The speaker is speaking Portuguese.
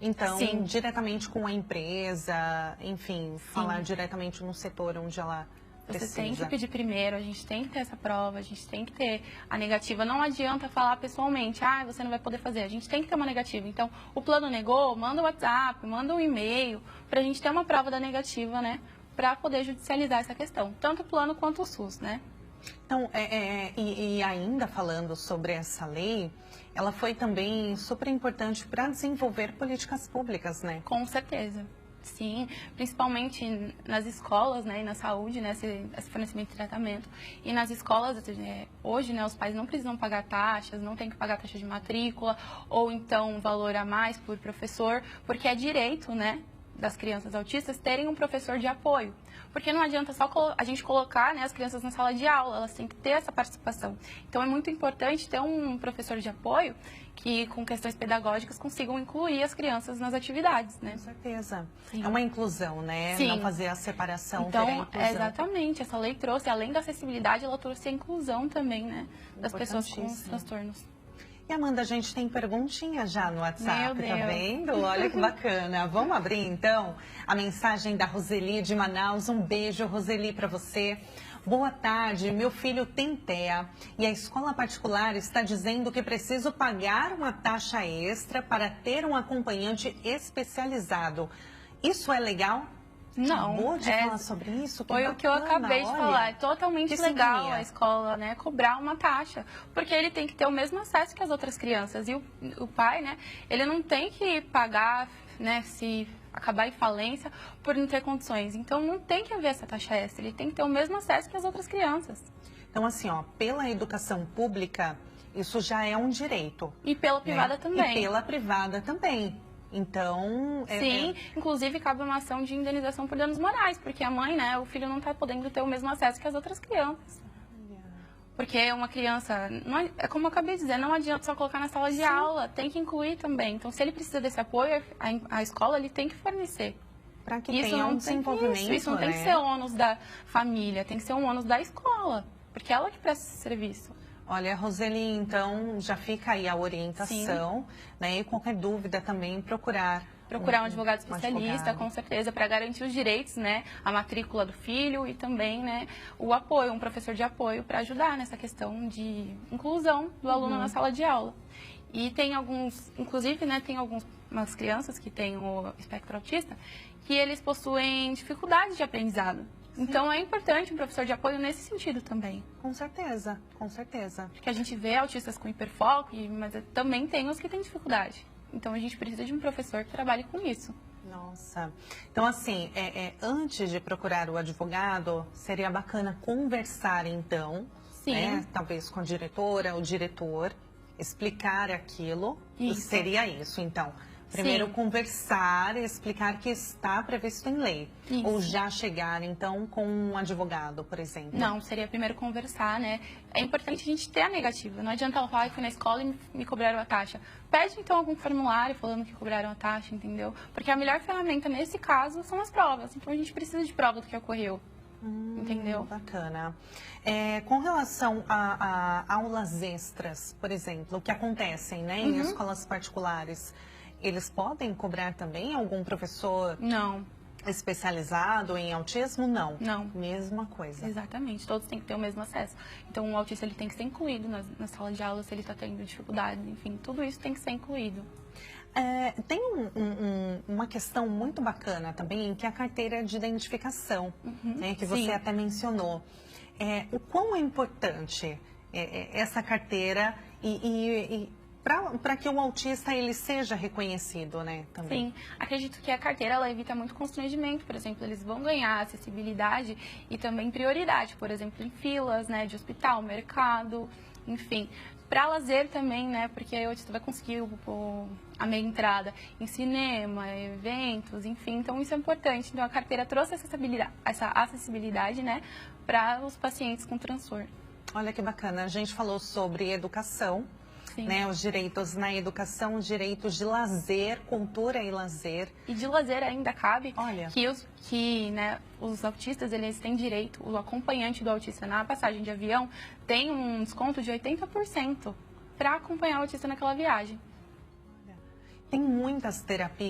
Então, Sim. diretamente com a empresa, enfim, falar diretamente no setor onde ela precisa. Você tem que pedir primeiro, a gente tem que ter essa prova, a gente tem que ter a negativa. Não adianta falar pessoalmente, você não vai poder fazer. A gente tem que ter uma negativa. Então, o plano negou, manda o WhatsApp, manda um e-mail, para a gente ter uma prova da negativa, né? Para poder judicializar essa questão, tanto o plano quanto o SUS, né? Então, e ainda falando sobre essa lei, ela foi também super importante para desenvolver políticas públicas, né? Com certeza. Sim, principalmente nas escolas, né, e na saúde, né, esse fornecimento de tratamento. E nas escolas, hoje, né, os pais não precisam pagar taxas, não tem que pagar taxa de matrícula, ou então um valor a mais por professor, porque é direito, né, das crianças autistas terem um professor de apoio. Porque não adianta só a gente colocar, né, as crianças na sala de aula, elas têm que ter essa participação. Então é muito importante ter um professor de apoio que, com questões pedagógicas, consigam incluir as crianças nas atividades, né? Com certeza. Sim. É uma inclusão, né? Sim. Não fazer a separação, então, ter a inclusão. Exatamente, essa lei trouxe, além da acessibilidade, ela trouxe a inclusão também, né, das pessoas com transtornos. E Amanda, a gente tem perguntinha já no WhatsApp, Meu Deus. tá vendo? Olha que bacana. Vamos abrir então a mensagem da Roseli de Manaus. Um beijo, Roseli, para você. Boa tarde, meu filho tem TEA e a escola particular está dizendo que preciso pagar uma taxa extra para ter um acompanhante especializado. Isso é legal? Não, Acabou de falar sobre isso? Que foi bacana, o que eu acabei de falar. É totalmente legal sintonia. a escola, né, cobrar uma taxa, porque ele tem que ter o mesmo acesso que as outras crianças. E o pai, né, ele não tem que pagar, né, se acabar em falência por não ter condições. Então não tem que haver essa taxa extra, ele tem que ter o mesmo acesso que as outras crianças. Então, assim, ó, pela educação pública, isso já é um direito. E pela privada também. E pela privada também. Então... Sim, inclusive cabe uma ação de indenização por danos morais, porque a mãe, né, o filho não está podendo ter o mesmo acesso que as outras crianças. Porque uma criança, como eu acabei de dizer, não adianta só colocar na sala de aula, tem que incluir também. Então, se ele precisa desse apoio, a escola ele tem que fornecer. Para que tenha um desenvolvimento, isso não tem que ser ônus da família, tem que ser um ônus da escola, porque ela que presta esse serviço. Olha, Roseli, então já fica aí a orientação, né? E qualquer dúvida também procurar um advogado especialista, com certeza, para garantir os direitos, né? A matrícula do filho e também, né, o apoio, um professor de apoio para ajudar nessa questão de inclusão do aluno na sala de aula. E tem alguns, inclusive, né, tem algumas crianças que têm o espectro autista que eles possuem dificuldade de aprendizado. Então, é importante um professor de apoio nesse sentido também. Com certeza, com certeza. Porque a gente vê autistas com hiperfoco, mas também tem os que têm dificuldade. Então, a gente precisa de um professor que trabalhe com isso. Nossa. Então, assim, antes de procurar o advogado, seria bacana conversar, então, né? Talvez com a diretora, o diretor, explicar aquilo. Isso. Seria isso, então. Primeiro conversar e explicar que está previsto em lei. Isso. Ou já chegar, então, com um advogado, por exemplo. Não, seria primeiro conversar, né? É importante a gente ter a negativa. Não adianta ela falar que fui na escola e me cobraram a taxa. Pede, então, algum formulário falando que cobraram a taxa, entendeu? Porque a melhor ferramenta, nesse caso, são as provas. Então, a gente precisa de prova do que ocorreu. Entendeu? Bacana. Com relação a aulas extras, por exemplo, que acontecem, né, em escolas particulares, eles podem cobrar também algum professor especializado em autismo? Não. Não. Mesma coisa. Exatamente. Todos têm que ter o mesmo acesso. Então, o autista ele tem que ser incluído na sala de aula, se ele está tendo dificuldade, enfim, tudo isso tem que ser incluído. Tem uma questão muito bacana também, que é a carteira de identificação, né, que você até mencionou. O quão é importante essa carteira para que o autista ele seja reconhecido, né, também. Sim, acredito que a carteira ela evita muito constrangimento, por exemplo, eles vão ganhar acessibilidade e também prioridade, por exemplo, em filas, né, de hospital, mercado, enfim. Para lazer também, né, porque o autista vai conseguir a meia entrada em cinema, eventos, enfim, então isso é importante. Então a carteira trouxe essa acessibilidade, né, para os pacientes com transtorno. Olha que bacana, a gente falou sobre educação. Né, os direitos na educação, os direitos de lazer, cultura e lazer. E de lazer ainda cabe que né, os autistas eles têm direito, o acompanhante do autista na passagem de avião tem um desconto de 80% para acompanhar o autista naquela viagem. Tem muitas terapias.